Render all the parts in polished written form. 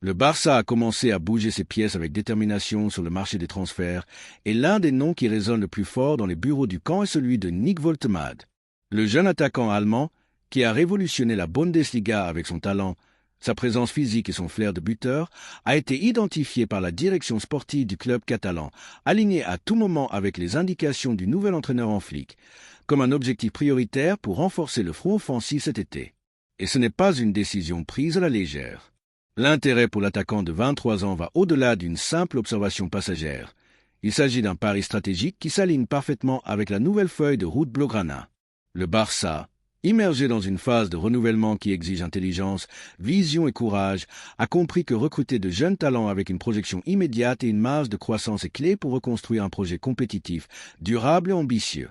Le Barça a commencé à bouger ses pièces avec détermination sur le marché des transferts, et l'un des noms qui résonne le plus fort dans les bureaux du camp est celui de Nick Woltemade. Le jeune attaquant allemand, qui a révolutionné la Bundesliga avec son talent, sa présence physique et son flair de buteur, a été identifié par la direction sportive du club catalan, aligné à tout moment avec les indications du nouvel entraîneur en flic, comme un objectif prioritaire pour renforcer le front offensif cet été. Et ce n'est pas une décision prise à la légère. L'intérêt pour l'attaquant de 23 ans va au-delà d'une simple observation passagère. Il s'agit d'un pari stratégique qui s'aligne parfaitement avec la nouvelle feuille de route Blaugrana. Le Barça, immergé dans une phase de renouvellement qui exige intelligence, vision et courage, a compris que recruter de jeunes talents avec une projection immédiate et une marge de croissance est clé pour reconstruire un projet compétitif, durable et ambitieux.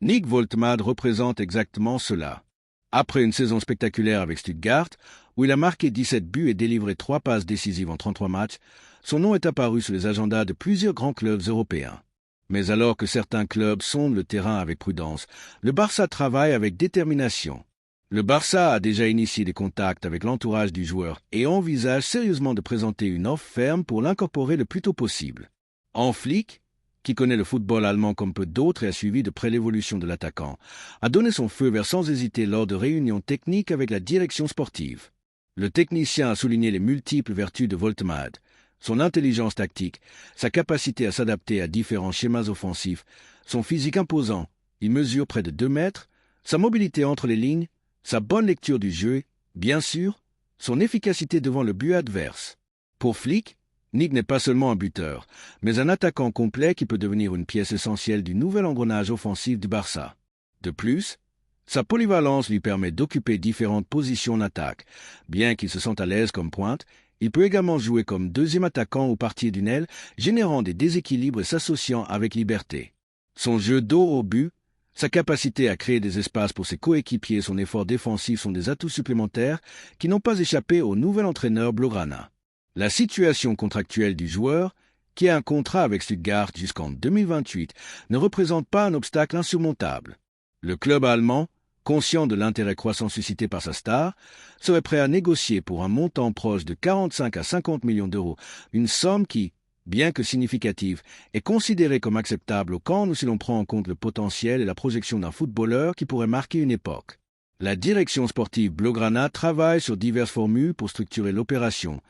Nick Woltemade représente exactement cela. Après une saison spectaculaire avec Stuttgart, où il a marqué 17 buts et délivré 3 passes décisives en 33 matchs, son nom est apparu sur les agendas de plusieurs grands clubs européens. Mais alors que certains clubs sondent le terrain avec prudence, le Barça travaille avec détermination. Le Barça a déjà initié des contacts avec l'entourage du joueur et envisage sérieusement de présenter une offre ferme pour l'incorporer le plus tôt possible. En flic, qui connaît le football allemand comme peu d'autres et a suivi de près l'évolution de l'attaquant, a donné son feu vert sans hésiter lors de réunions techniques avec la direction sportive. Le technicien a souligné les multiples vertus de Woltemade, son intelligence tactique, sa capacité à s'adapter à différents schémas offensifs, son physique imposant, il mesure près de 2 mètres, sa mobilité entre les lignes, sa bonne lecture du jeu, bien sûr, son efficacité devant le but adverse. Pour Flick, Nick n'est pas seulement un buteur, mais un attaquant complet qui peut devenir une pièce essentielle du nouvel engrenage offensif du Barça. De plus, sa polyvalence lui permet d'occuper différentes positions en attaque. Bien qu'il se sente à l'aise comme pointe, il peut également jouer comme deuxième attaquant ou partie d'une aile, générant des déséquilibres et s'associant avec liberté. Son jeu dos au but, sa capacité à créer des espaces pour ses coéquipiers et son effort défensif sont des atouts supplémentaires qui n'ont pas échappé au nouvel entraîneur Blaugrana. La situation contractuelle du joueur, qui a un contrat avec Stuttgart jusqu'en 2028, ne représente pas un obstacle insurmontable. Le club allemand, conscient de l'intérêt croissant suscité par sa star, serait prêt à négocier pour un montant proche de 45 à 50 millions d'euros, une somme qui, bien que significative, est considérée comme acceptable au camp si l'on prend en compte le potentiel et la projection d'un footballeur qui pourrait marquer une époque. La direction sportive Blaugrana travaille sur diverses formules pour structurer l'opération,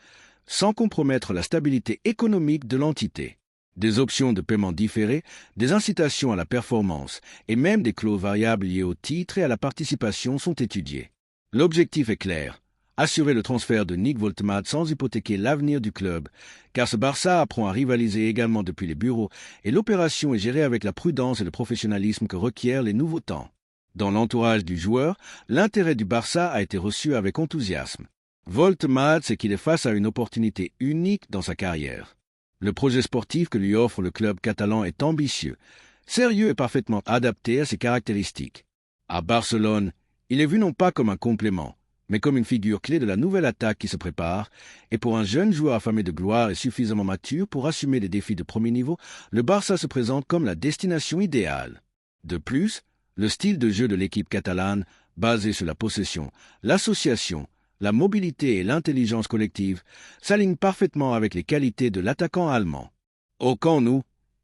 sans compromettre la stabilité économique de l'entité. Des options de paiement différées, des incitations à la performance et même des clauses variables liées au titre et à la participation sont étudiées. L'objectif est clair, assurer le transfert de Nick Woltemade sans hypothéquer l'avenir du club, car ce Barça apprend à rivaliser également depuis les bureaux et l'opération est gérée avec la prudence et le professionnalisme que requièrent les nouveaux temps. Dans l'entourage du joueur, l'intérêt du Barça a été reçu avec enthousiasme. Woltemade sait qu'il est face à une opportunité unique dans sa carrière. Le projet sportif que lui offre le club catalan est ambitieux, sérieux et parfaitement adapté à ses caractéristiques. À Barcelone, il est vu non pas comme un complément, mais comme une figure clé de la nouvelle attaque qui se prépare, et pour un jeune joueur affamé de gloire et suffisamment mature pour assumer des défis de premier niveau, le Barça se présente comme la destination idéale. De plus, le style de jeu de l'équipe catalane, basé sur la possession, l'association, la mobilité et l'intelligence collective s'alignent parfaitement avec les qualités de l'attaquant allemand. Au camp nous,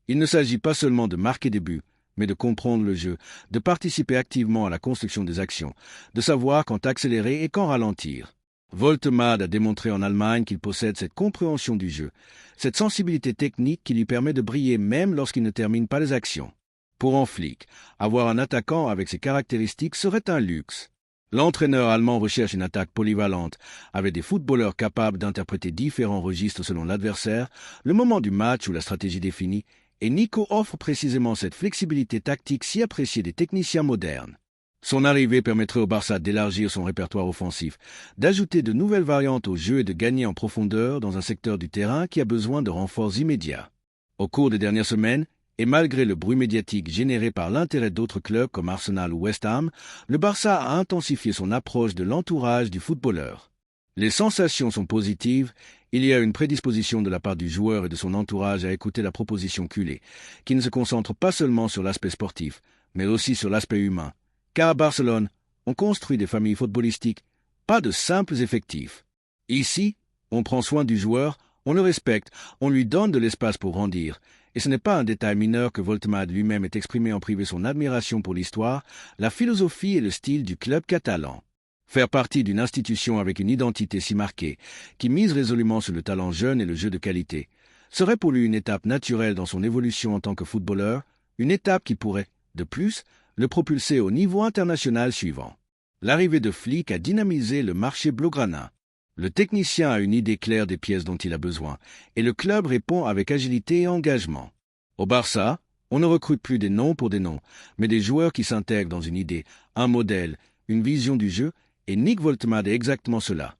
il ne s'agit pas seulement de marquer des buts, mais de comprendre le jeu, de participer activement à la construction des actions, de savoir quand accélérer et quand ralentir. Woltemade a démontré en Allemagne qu'il possède cette compréhension du jeu, cette sensibilité technique qui lui permet de briller même lorsqu'il ne termine pas les actions. Pour un flic, avoir un attaquant avec ces caractéristiques serait un luxe. L'entraîneur allemand recherche une attaque polyvalente, avec des footballeurs capables d'interpréter différents registres selon l'adversaire, le moment du match ou la stratégie définie, et Nico offre précisément cette flexibilité tactique si appréciée des techniciens modernes. Son arrivée permettrait au Barça d'élargir son répertoire offensif, d'ajouter de nouvelles variantes au jeu et de gagner en profondeur dans un secteur du terrain qui a besoin de renforts immédiats. Au cours des dernières semaines, et malgré le bruit médiatique généré par l'intérêt d'autres clubs comme Arsenal ou West Ham, le Barça a intensifié son approche de l'entourage du footballeur. Les sensations sont positives, il y a une prédisposition de la part du joueur et de son entourage à écouter la proposition culée, qui ne se concentre pas seulement sur l'aspect sportif, mais aussi sur l'aspect humain. Car à Barcelone, on construit des familles footballistiques, pas de simples effectifs. Ici, On prend soin du joueur, on le respecte, on lui donne de l'espace pour grandir. Et ce n'est pas un détail mineur que Voltemade lui-même ait exprimé en privé son admiration pour l'histoire, la philosophie et le style du club catalan. Faire partie d'une institution avec une identité si marquée, qui mise résolument sur le talent jeune et le jeu de qualité, serait pour lui une étape naturelle dans son évolution en tant que footballeur, une étape qui pourrait, de plus, le propulser au niveau international suivant. L'arrivée de Flick a dynamisé le marché blaugrana. Le technicien a une idée claire des pièces dont il a besoin, et le club répond avec agilité et engagement. Au Barça, on ne recrute plus des noms pour des noms, mais des joueurs qui s'intègrent dans une idée, un modèle, une vision du jeu, et Nick Voltemade est exactement cela.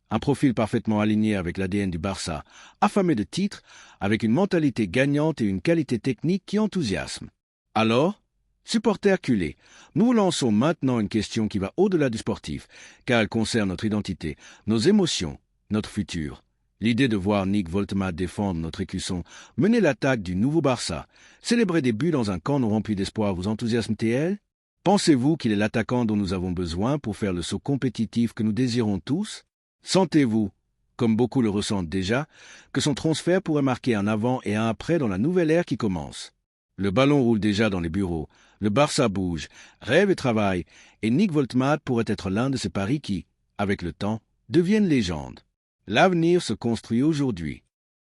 Un profil parfaitement aligné avec l'ADN du Barça, affamé de titres, avec une mentalité gagnante et une qualité technique qui enthousiasme. Alors, supporters culés, nous vous lançons maintenant une question qui va au-delà du sportif, car elle concerne notre identité, nos émotions, notre futur. L'idée de voir Nick Voltemade défendre notre écusson, mener l'attaque du nouveau Barça, célébrer des buts dans un camp non rempli d'espoir vous enthousiasme-t-elle? Pensez-vous qu'il est l'attaquant dont nous avons besoin pour faire le saut compétitif que nous désirons tous? Sentez-vous, comme beaucoup le ressentent déjà, que son transfert pourrait marquer un avant et un après dans la nouvelle ère qui commence? Le ballon roule déjà dans les bureaux, le Barça bouge, rêve et travaille, et Nick Voltemade pourrait être l'un de ces paris qui, avec le temps, deviennent légendes. L'avenir se construit aujourd'hui.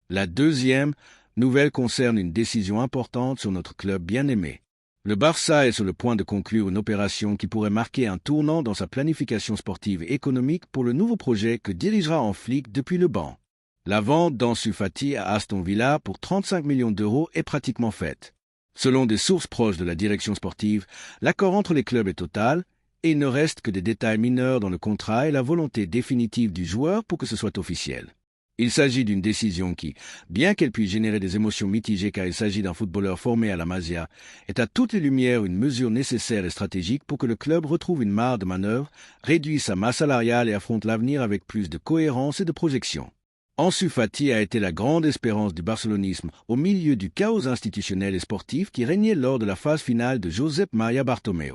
La deuxième nouvelle concerne une décision importante sur notre club bien-aimé. Le Barça est sur le point de conclure une opération qui pourrait marquer un tournant dans sa planification sportive et économique pour le nouveau projet que dirigera en Flick depuis le banc. La vente d'Ansu Fati à Aston Villa pour 35 millions d'euros est pratiquement faite. Selon des sources proches de la direction sportive, l'accord entre les clubs est total et il ne reste que des détails mineurs dans le contrat et la volonté définitive du joueur pour que ce soit officiel. Il s'agit d'une décision qui, bien qu'elle puisse générer des émotions mitigées car il s'agit d'un footballeur formé à la Masia, est à toutes les lumières une mesure nécessaire et stratégique pour que le club retrouve une marge de manœuvre, réduise sa masse salariale et affronte l'avenir avec plus de cohérence et de projection. Ansu Fati a été la grande espérance du barcelonisme au milieu du chaos institutionnel et sportif qui régnait lors de la phase finale de Josep Maria Bartomeu.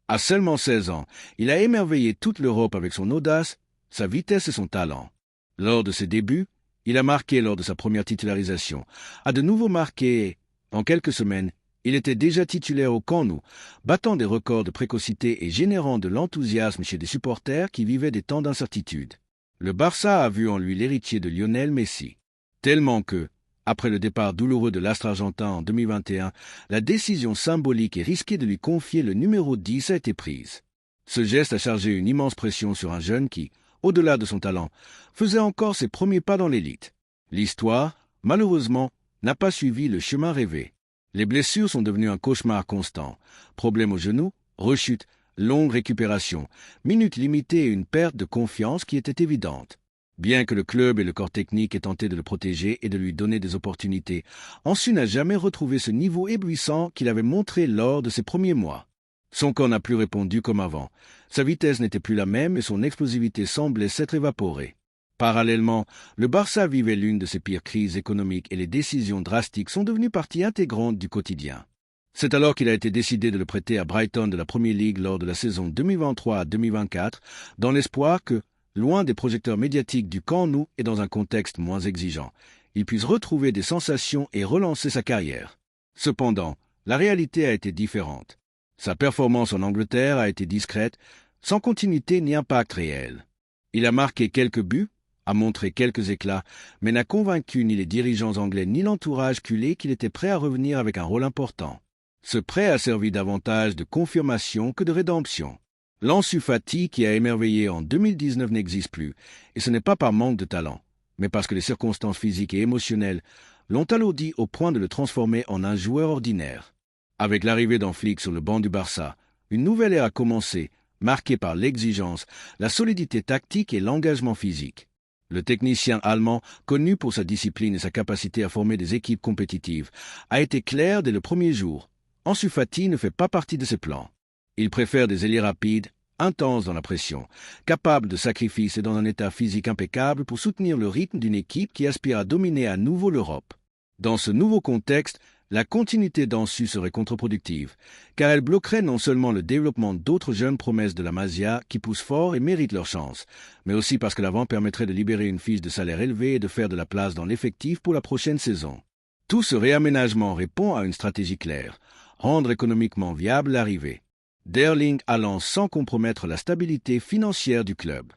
À seulement 16 ans, il a émerveillé toute l'Europe avec son audace, sa vitesse et son talent. Lors de ses débuts, il a marqué lors de sa première titularisation, a de nouveau marqué et, en quelques semaines, il était déjà titulaire au Camp Nou, battant des records de précocité et générant de l'enthousiasme chez des supporters qui vivaient des temps d'incertitude. Le Barça a vu en lui l'héritier de Lionel Messi. Tellement que, après le départ douloureux de l'astre argentin en 2021, la décision symbolique et risquée de lui confier le numéro 10 a été prise. Ce geste a chargé une immense pression sur un jeune qui, au-delà de son talent, faisait encore ses premiers pas dans l'élite. L'histoire, malheureusement, n'a pas suivi le chemin rêvé. Les blessures sont devenues un cauchemar constant. Problèmes au genou, rechute, longue récupération, minutes limitées et une perte de confiance qui était évidente. Bien que le club et le corps technique aient tenté de le protéger et de lui donner des opportunités, Ansu n'a jamais retrouvé ce niveau éblouissant qu'il avait montré lors de ses premiers mois. Son corps n'a plus répondu comme avant. Sa vitesse n'était plus la même et son explosivité semblait s'être évaporée. Parallèlement, le Barça vivait l'une de ses pires crises économiques et les décisions drastiques sont devenues partie intégrante du quotidien. C'est alors qu'il a été décidé de le prêter à Brighton de la Premier League lors de la saison 2023 à 2024, dans l'espoir que, loin des projecteurs médiatiques du Camp Nou et dans un contexte moins exigeant, il puisse retrouver des sensations et relancer sa carrière. Cependant, la réalité a été différente. Sa performance en Angleterre a été discrète, sans continuité ni impact réel. Il a marqué quelques buts, a montré quelques éclats, mais n'a convaincu ni les dirigeants anglais ni l'entourage culé qu'il était prêt à revenir avec un rôle important. Ce prêt a servi davantage de confirmation que de rédemption. L'Ansu Fati qui a émerveillé en 2019 n'existe plus, et ce n'est pas par manque de talent, mais parce que les circonstances physiques et émotionnelles l'ont alourdi au point de le transformer en un joueur ordinaire. Avec l'arrivée d'en Flick sur le banc du Barça, une nouvelle ère a commencé, marquée par l'exigence, la solidité tactique et l'engagement physique. Le technicien allemand, connu pour sa discipline et sa capacité à former des équipes compétitives, a été clair dès le premier jour. Ansu Fati ne fait pas partie de ses plans. Il préfère des ailiers rapides, intenses dans la pression, capables de sacrifices et dans un état physique impeccable pour soutenir le rythme d'une équipe qui aspire à dominer à nouveau l'Europe. Dans ce nouveau contexte, La continuité d'Ansu serait contre-productive, car elle bloquerait non seulement le développement d'autres jeunes promesses de la Masia qui poussent fort et méritent leur chance, mais aussi parce que l'avant permettrait de libérer une fiche de salaire élevée et de faire de la place dans l'effectif pour la prochaine saison. Tout ce réaménagement répond à une stratégie claire, rendre économiquement viable l'arrivée d'Erling Haaland sans compromettre la stabilité financière du club.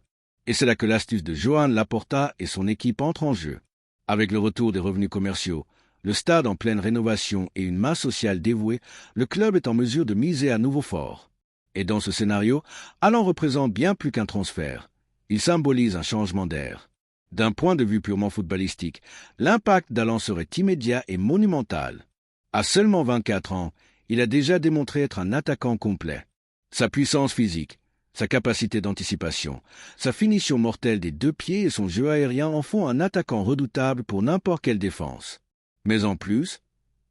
Et c'est là que l'astuce de Joan Laporta et son équipe entre en jeu. Avec le retour des revenus commerciaux, le stade en pleine rénovation et une masse sociale dévouée, le club est en mesure de miser à nouveau fort. Et dans ce scénario, Haaland représente bien plus qu'un transfert. Il symbolise un changement d'air. D'un point de vue purement footballistique, l'impact d'Haaland serait immédiat et monumental. À seulement 24 ans, il a déjà démontré être un attaquant complet. Sa puissance physique, sa capacité d'anticipation, sa finition mortelle des 2 pieds et son jeu aérien en font un attaquant redoutable pour n'importe quelle défense. Mais en plus,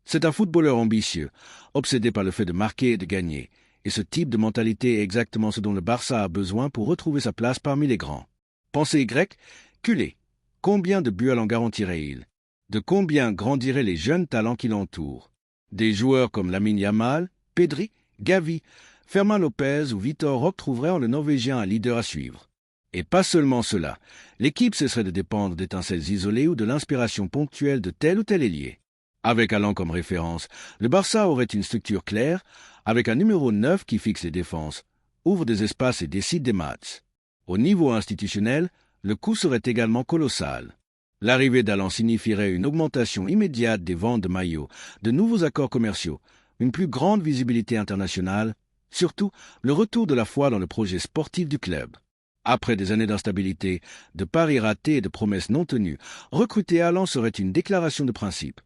c'est un footballeur ambitieux, obsédé par le fait de marquer et de gagner, et ce type de mentalité est exactement ce dont le Barça a besoin pour retrouver sa place parmi les grands. Pensée grecque, culé. Combien de buts en garantirait-il? De combien grandiraient les jeunes talents qui l'entourent? Des joueurs comme Lamine Yamal, Pedri, Gavi, Fermin Lopez ou Vitor Roque trouveraient en le Norvégien un leader à suivre. Et pas seulement cela, l'équipe cesserait de dépendre d'étincelles isolées ou de l'inspiration ponctuelle de tel ou tel ailier. Avec Haaland comme référence, le Barça aurait une structure claire, avec un numéro 9 qui fixe les défenses, ouvre des espaces et décide des matchs. Au niveau institutionnel, le coût serait également colossal. L'arrivée d'Haaland signifierait une augmentation immédiate des ventes de maillots, de nouveaux accords commerciaux, une plus grande visibilité internationale, surtout le retour de la foi dans le projet sportif du club. Après des années d'instabilité, de paris ratés et de promesses non tenues, recruter Haaland serait une déclaration de principe.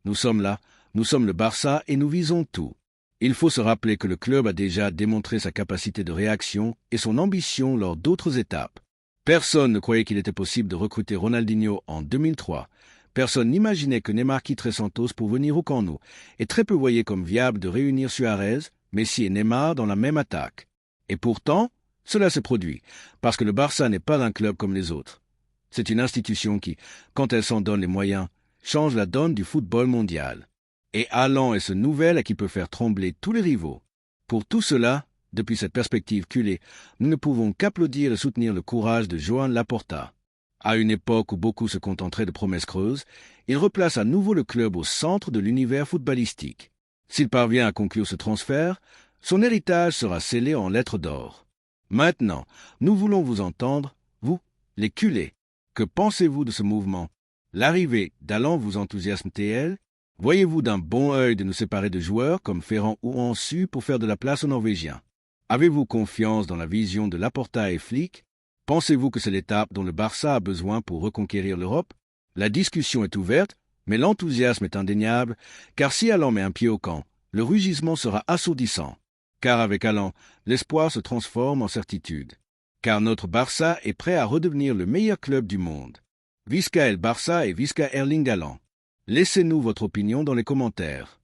Nous sommes là, nous sommes le Barça et nous visons tout. Il faut se rappeler que le club a déjà démontré sa capacité de réaction et son ambition lors d'autres étapes. Personne ne croyait qu'il était possible de recruter Ronaldinho en 2003. Personne n'imaginait que Neymar quitterait Santos pour venir au Camp Nou, et très peu voyaient comme viable de réunir Suarez, Messi et Neymar dans la même attaque. Et pourtant, cela s'est produit, parce que le Barça n'est pas un club comme les autres. C'est une institution qui, quand elle s'en donne les moyens, change la donne du football mondial. Et Haaland est ce nouvel qui peut faire trembler tous les rivaux. Pour tout cela, depuis cette perspective culée, nous ne pouvons qu'applaudir et soutenir le courage de Joan Laporta. À une époque où beaucoup se contenteraient de promesses creuses, il replace à nouveau le club au centre de l'univers footballistique. S'il parvient à conclure ce transfert, son héritage sera scellé en lettres d'or. Maintenant, nous voulons vous entendre, vous, les culés. Que pensez-vous de ce mouvement? L'arrivée d'Haaland vous enthousiasme-t-elle? Voyez-vous d'un bon œil de nous séparer de joueurs comme Ferran ou Ansu pour faire de la place aux Norvégiens? Avez-vous confiance dans la vision de Laporta et Flick? Pensez-vous que c'est l'étape dont le Barça a besoin pour reconquérir l'Europe? La discussion est ouverte, mais l'enthousiasme est indéniable, car si Haaland met un pied au camp, le rugissement sera assourdissant. Car avec Haaland, l'espoir se transforme en certitude. Car notre Barça est prêt à redevenir le meilleur club du monde. Visca el Barça et Visca Erling Haaland. Laissez-nous votre opinion dans les commentaires.